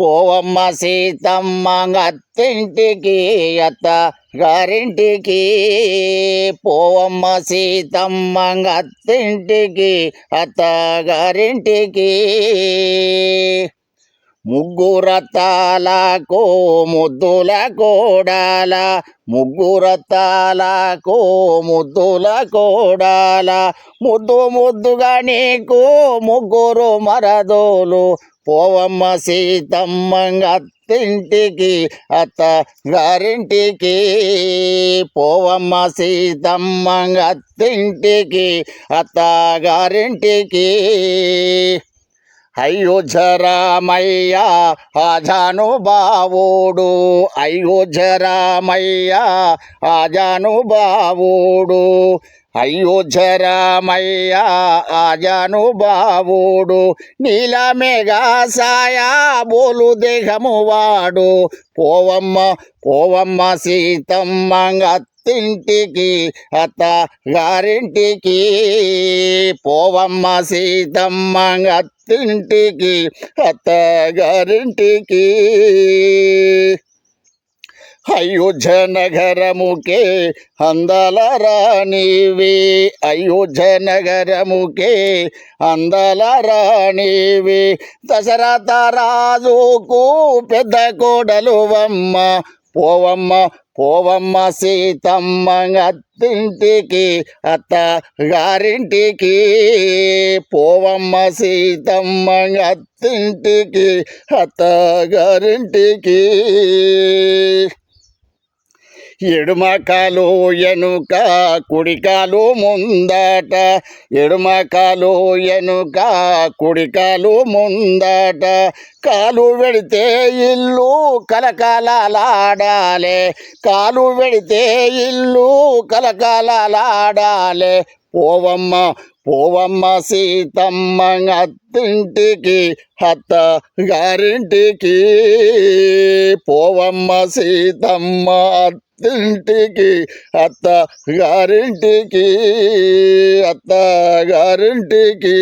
పోవమ్మ సీతమ్మ అత్తింటికి అత్త గారింటికి పోవమ్మ సీతమ్మ అత్తింటికి అత్త గారింటికి ముగ్గురత్తాలకు ముద్దుల కోడాల ముగ్గురత్తాలకు ముద్దుల కోడాల ముద్దు ముద్దుగా నీకు ముగ్గురు మరదోలు పోవమ్మ సీతమ్మ అత్తింటికి అత్త గారింటికి పోవమ్మ సీతమ్మ అత్తింటికి అత్త గారింటికి అయోధ్యరామయ్య ఆజానుబావుడు అయోధ్యరామయ్య ఆజానుబావుడు అయోధ్యరామయ్య ఆజానుబావుడు నీలమేఘాసాయ బోలు దేహము వాడు పోవమ్మ సీతమ్మ అత్తింటికి అత్త గారింటికి పోవమ్మ సీతమ్మ అత్తింటికి అత్త గారింటికి అయోధ్య నగరముకే అందల రాణివి అయోధ్య నగరముకే అందల రాణివి దశరథ రాజుకు పెద్ద కోడలువమ్మ పోవమ్మ సీతమ్మ అత్తింటికి అత్త గారింటికి పోవమ్మ సీతమ్మ అత్తింటికి అత్త గారింటికి ఎడుమకాలు ఎనుక కుడికాలు ముందట ఎడుమకాలు ఎనుక కుడికాలు ముందట కాలు వెడితే ఇల్లు కలకలలాడాలే కాలు వెడితే ఇల్లు కలకలలాడాలే పోవమ్మ సీతమ్మ అత్తింటికి అత్త గారింటికి పోవమ్మ సీతమ్మ అత్తింటికి అత్త గారింటికి అత్త గారింటికి